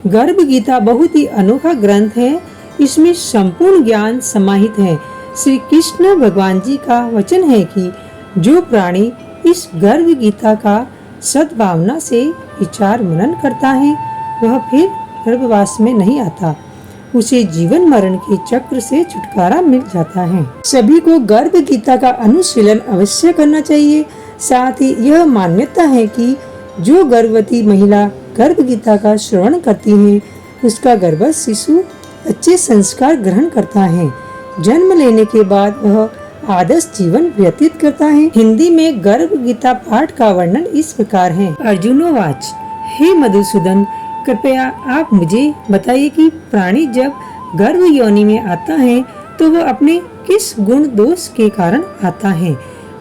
गर्भ गीता बहुत ही अनोखा ग्रंथ है। इसमें संपूर्ण ज्ञान समाहित है। श्री कृष्ण भगवान जी का वचन है कि जो प्राणी इस गर्भ गीता का सद्भावना से विचार मनन करता है वह फिर गर्भवास में नहीं आता। उसे जीवन मरण के चक्र से छुटकारा मिल जाता है। सभी को गर्भ गीता का अनुशीलन अवश्य करना चाहिए। साथ ही यह मान्यता है कि जो गर्भवती महिला गर्भ गीता का श्रवण करती है उसका गर्भस्थ शिशु अच्छे संस्कार ग्रहण करता है। जन्म लेने के बाद वह आदर्श जीवन व्यतीत करता है। हिंदी में गर्भ गीता पाठ का वर्णन इस प्रकार है। अर्जुनोवाच, हे मधुसूदन, कृपया आप मुझे बताइए कि प्राणी जब गर्भ योनि में आता है तो वह अपने किस गुण दोष के कारण आता है।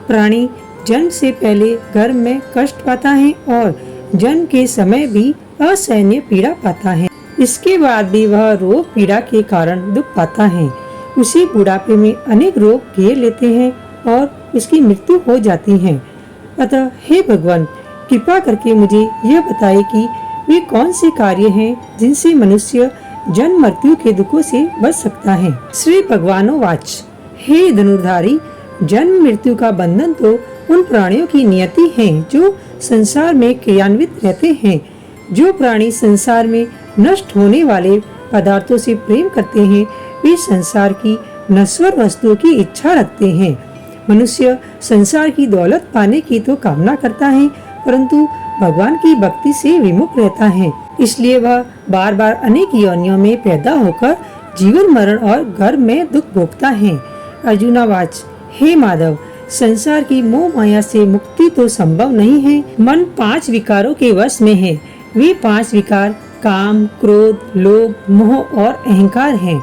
प्राणी जन्म से पहले गर्भ में कष्ट पाता है और जन्म के समय भी असहनीय पीड़ा पाता है। इसके बाद भी वह रोग पीड़ा के कारण दुख पाता है। उसी बुढ़ापे में अनेक रोग घेर लेते हैं और उसकी मृत्यु हो जाती है। अतः हे भगवान, कृपा करके मुझे यह बताइए कि वे कौन से कार्य हैं जिनसे मनुष्य जन्म मृत्यु के दुखों से बच सकता है। श्री भगवानोवाच, हे धनुर्धारी, जन्म मृत्यु का बंधन तो उन प्राणियों की नियति है जो संसार में क्रियान्वित रहते हैं। जो प्राणी संसार में नष्ट होने वाले पदार्थों से प्रेम करते हैं वे संसार की नश्वर वस्तुओं की इच्छा रखते हैं। मनुष्य संसार की दौलत पाने की तो कामना करता है परंतु भगवान की भक्ति से विमुख रहता है। इसलिए वह बार बार अनेक योनियों में पैदा होकर जीवन मरण और गर्भ में दुख भोगता है। अर्जुनावाच, हे माधव, संसार की मोह माया से मुक्ति तो संभव नहीं है। मन 5 विकारों के वश में है। वे 5 विकार काम, क्रोध, लोभ, मोह और अहंकार हैं।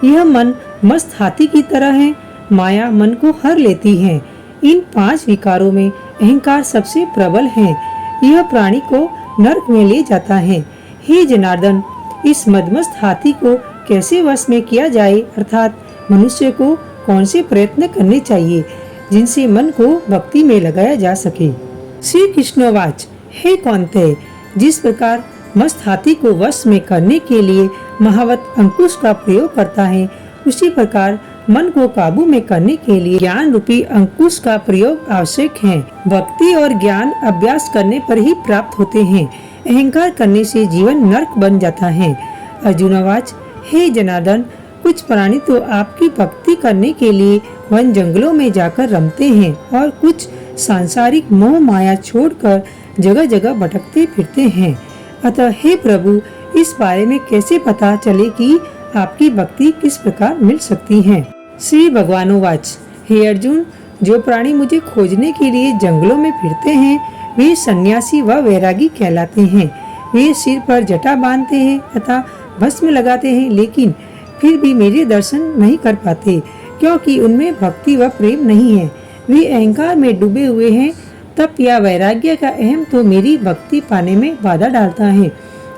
यह मन मस्त हाथी की तरह है। माया मन को हर लेती है। इन 5 विकारों में अहंकार सबसे प्रबल है। यह प्राणी को नरक में ले जाता है। हे जनार्दन, इस मदमस्त हाथी को कैसे वश में किया जाए, अर्थात मनुष्य को कौन से प्रयत्न करने चाहिए जिनसे मन को भक्ति में लगाया जा सके। श्री कृष्णवाच, हे कौन्तेय, जिस प्रकार मस्त हाथी को वश में करने के लिए महावत अंकुश का प्रयोग करता है उसी प्रकार मन को काबू में करने के लिए ज्ञान रूपी अंकुश का प्रयोग आवश्यक है। भक्ति और ज्ञान अभ्यास करने पर ही प्राप्त होते हैं। अहंकार करने से जीवन नरक बन जाता है। अर्जुनवाच, हे जनार्दन, कुछ प्राणी तो आपकी भक्ति करने के लिए वन जंगलों में जाकर रमते हैं और कुछ सांसारिक मोह माया छोड़कर जगह जगह भटकते फिरते हैं। अतः हे प्रभु, इस बारे में कैसे पता चले कि आपकी भक्ति किस प्रकार मिल सकती है। श्री भगवानोवाच, हे अर्जुन, जो प्राणी मुझे खोजने के लिए जंगलों में फिरते हैं वे सन्यासी व वैरागी कहलाते हैं। वे सिर पर जटा बांधते हैं तथा भस्म लगाते हैं लेकिन फिर भी मेरे दर्शन नहीं कर पाते क्योंकि उनमें भक्ति व प्रेम नहीं है। वे अहंकार में डूबे हुए हैं। तप या वैराग्य का अहम तो मेरी भक्ति पाने में बाधा डालता है।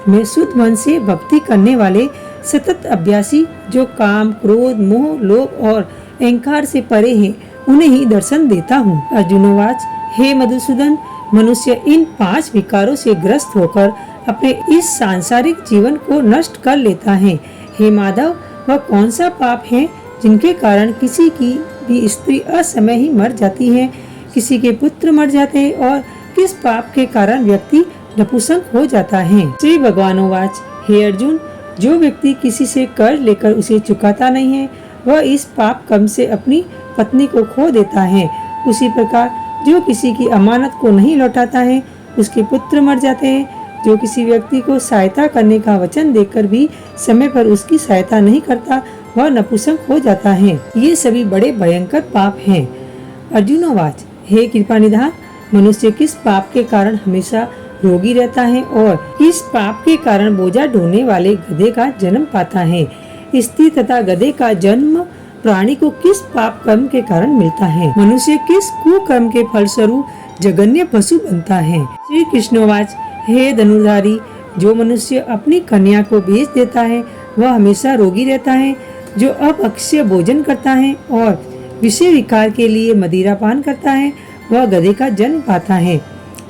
मैं शुद्ध मन से भक्ति करने वाले सतत अभ्यासी जो काम, क्रोध, मोह, लोभ और अहंकार से परे हैं उन्हें ही दर्शन देता हूँ। अर्जुनोवाच, हे मधुसूदन, मनुष्य इन 5 विकारों से ग्रस्त होकर अपने इस सांसारिक जीवन को नष्ट कर लेता है। हे माधव, वह कौन सा पाप है जिनके कारण किसी की भी स्त्री असमय ही मर जाती है, किसी के पुत्र मर जाते हैं और किस पाप के कारण व्यक्ति नपुंसक हो जाता है। श्री भगवानोवाच, हे अर्जुन, जो व्यक्ति किसी से कर्ज लेकर उसे चुकाता नहीं है वह इस पाप कर्म से अपनी पत्नी को खो देता है। उसी प्रकार जो किसी की अमानत को नहीं लौटाता है उसके पुत्र मर जाते हैं। जो किसी व्यक्ति को सहायता करने का वचन देकर भी समय पर उसकी सहायता नहीं करता वह नपुंसक हो जाता है। ये सभी बड़े भयंकर पाप हैं। अर्जुनोवाच, हे कृपानिधान, मनुष्य किस पाप के कारण हमेशा रोगी रहता है और किस पाप के कारण बोझा ढोने वाले गधे का जन्म पाता है। स्त्री तथा गधे का जन्म प्राणी को किस पाप कर्म के कारण मिलता है। मनुष्य किस कुकर्म के फलस्वरूप जघन्य पशु बनता है। श्री कृष्णवाच, हे धनुर्धारी, जो मनुष्य अपनी कन्या को बेच देता है वह हमेशा रोगी रहता है। जो अपअक्षय भोजन करता है और विषय विकार के लिए मदिरा पान करता है वह गधे का जन्म पाता है।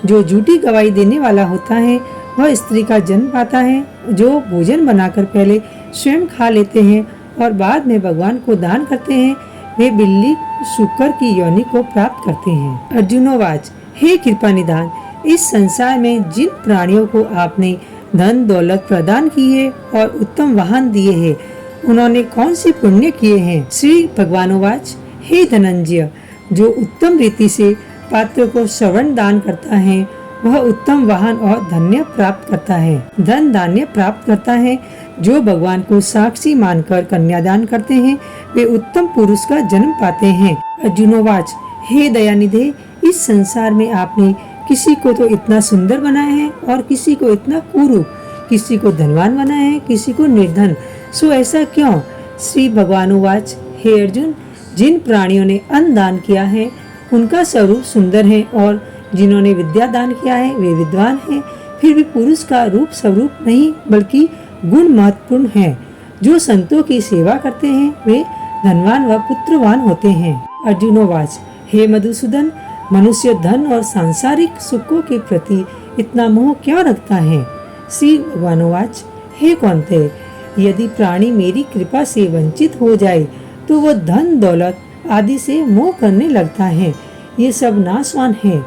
जो झूठी गवाही देने वाला होता है वह स्त्री का जन्म पाता है जो भोजन बनाकर पहले स्वयं खा लेते हैं और बाद में भगवान को दान करते हैं, वे बिल्ली शुक्र की योनि को प्राप्त करते हैं। अर्जुनोवाच, हे कृपा निधान, इस संसार में जिन प्राणियों को आपने धन दौलत प्रदान की है और उत्तम वाहन दिए हैं, उन्होंने कौन से पुण्य किए हैं? श्री भगवानोवाच, हे धनंजय, जो उत्तम रीति से पात्र को श्रवण दान करता है वह उत्तम वाहन और धन्य प्राप्त करता है, धन धान्य प्राप्त करता है। जो भगवान को साक्षी मानकर कन्यादान करते हैं वे उत्तम पुरुष का जन्म पाते हैं। अर्जुनोवाच, हे दयानिधे, इस संसार में आपने किसी को तो इतना सुंदर बनाया है और किसी को इतना कुरूप, किसी को धनवान बनाया है, किसी को निर्धन, सो ऐसा क्यों? श्री भगवानोवाच, हे अर्जुन, जिन प्राणियों ने अन्न दान किया है उनका स्वरूप सुंदर है और जिन्होंने विद्या दान किया है वे विद्वान हैं, फिर भी पुरुष का रूप स्वरूप नहीं बल्कि गुण महत्वपूर्ण है। जो संतों की सेवा करते हैं वे धनवान व पुत्रवान होते हैं। अर्जुनोवाच, हे मधुसूदन, मनुष्य धन और सांसारिक सुखों के प्रति इतना मोह क्यों रखता है? श्री भगवानोवाच, हे कौन्तेय, यदि प्राणी मेरी कृपा से वंचित हो जाए तो वह धन दौलत आदि से मोह करने लगता है। ये सब नाशवान है।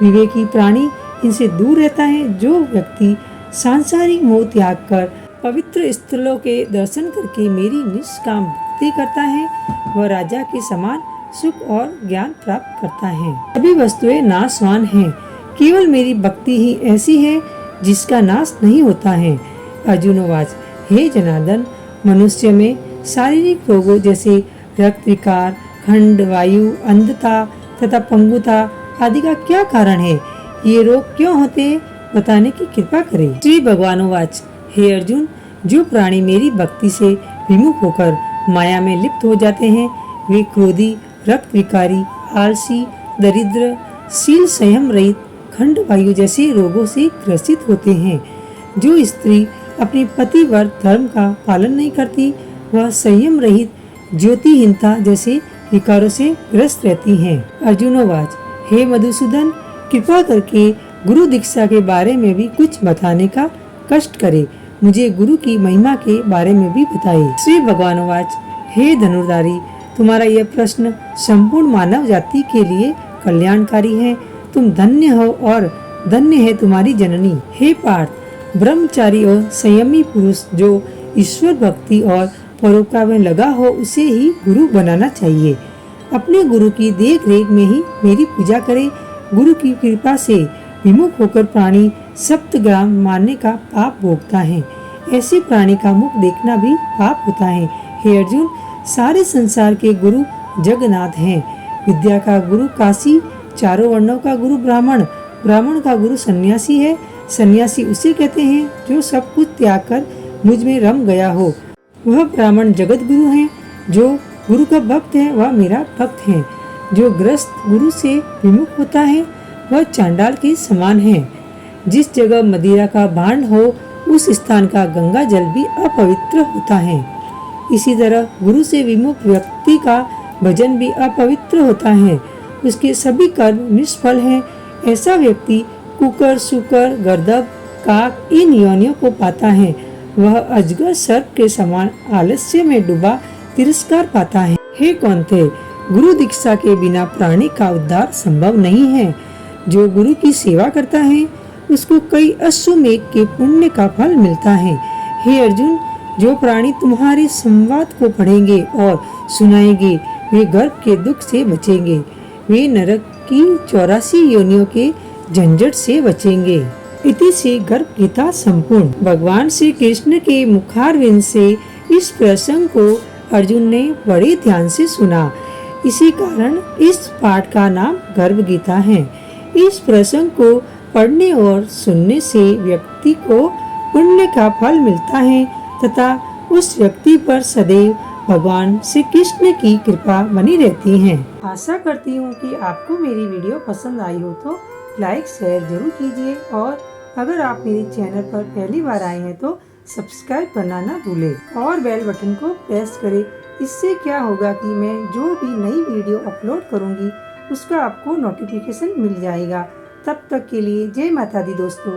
विवेकी प्राणी इनसे दूर रहता है। जो व्यक्ति सांसारिक मोह त्याग कर पवित्र स्थलों के दर्शन करके मेरी निष्काम भक्ति करता है वह राजा के समान सुख और ज्ञान प्राप्त करता है। सभी वस्तुएं नाशवान हैं, केवल मेरी भक्ति ही ऐसी है जिसका नाश नहीं होता है। अर्जुनोवाच, हे जनार्दन, मनुष्य में शारीरिक रोगों जैसे रक्त विकार, खंड, वायु, अंधता तथा पंगुता आदि का क्या कारण है? ये रोग क्यों होते हैं? बताने की कृपा करें। श्री भगवानोवाच, हे अर्जुन, जो प्राणी मेरी भक्ति से विमुख होकर माया में लिप्त हो जाते हैं वे क्रोधी, रक्त विकारी, आलसी, दरिद्र, शील संयम रहित, खंड वायु जैसे रोगों से ग्रसित होते हैं। जो स्त्री अपने पतिव्रत धर्म का पालन नहीं करती वह संयम रहित, ज्योतिहीनता जैसे विकारों से ग्रस्त रहती हैं। अर्जुनोवाच, हे मधुसूदन, कृपा करके गुरु दीक्षा के बारे में भी कुछ बताने का कष्ट करे। मुझे गुरु की महिमा के बारे में भी बताइए। श्री भगवानोवाच, हे धनुर्धारी, तुम्हारा यह प्रश्न संपूर्ण मानव जाति के लिए कल्याणकारी है। तुम धन्य हो और धन्य है तुम्हारी जननी। हे पार्थ, ब्रह्मचारी और संयमी पुरुष जो ईश्वर भक्ति और परोपकार में लगा हो उसे ही गुरु बनाना चाहिए। अपने गुरु की देख रेख में ही मेरी पूजा करे। गुरु की कृपा से विमुख होकर प्राणी सप्तग्राम मारने का पाप भोगता है। ऐसे प्राणी का मुख देखना भी पाप होता है। हे अर्जुन, सारे संसार के गुरु जगन्नाथ हैं। विद्या का गुरु काशी, चारों वर्णों का गुरु ब्राह्मण, ब्राह्मण का गुरु सन्यासी है। सन्यासी उसे कहते हैं जो सब कुछ त्याग कर मुझ में रम गया हो। वह ब्राह्मण जगत गुरु है। जो गुरु का भक्त है वह मेरा भक्त है। जो ग्रस्त गुरु से विमुख होता है वह चांडाल के समान है। जिस जगह मदिरा का भांड हो उस स्थान का गंगा जल भी अपवित्र होता है। इसी तरह गुरु से विमुख व्यक्ति का भजन भी अपवित्र होता है। उसके सभी कर्म निष्फल हैं। ऐसा व्यक्ति कुकर, शुकर, गर्दभ, काक इन योनियों को पाता है। वह अजगर सर्प के समान आलस्य में डूबा तिरस्कार पाता है। हे कौन्तेय, गुरु दीक्षा के बिना प्राणी का उद्धार संभव नहीं है। जो गुरु की सेवा करता है उसको कई अश्वमेघ के पुण्य का फल मिलता है। हे अर्जुन, जो प्राणी तुम्हारे संवाद को पढ़ेंगे और सुनाएंगे वे गर्भ के दुख से बचेंगे। वे नरक की 84 योनियों के झंझट से बचेंगे। इति से गर्भ गीता संपूर्ण। भगवान श्री कृष्ण के मुखारविंद से इस प्रसंग को अर्जुन ने बड़े ध्यान से सुना। इसी कारण इस पाठ का नाम गर्भ गीता है। इस प्रसंग को पढ़ने और सुनने से व्यक्ति को पुण्य का फल मिलता है तथा उस व्यक्ति पर सदैव भगवान श्री कृष्ण की कृपा बनी रहती है। आशा करती हूँ कि आपको मेरी वीडियो पसंद आई हो तो लाइक शेयर जरूर कीजिए और अगर आप मेरे चैनल पर पहली बार आए हैं तो सब्सक्राइब करना ना भूलें और बेल बटन को प्रेस करें। इससे क्या होगा कि मैं जो भी नई वीडियो अपलोड करूंगी उसका आपको नोटिफिकेशन मिल जाएगा। तब तक के लिए जय माता दी दोस्तों।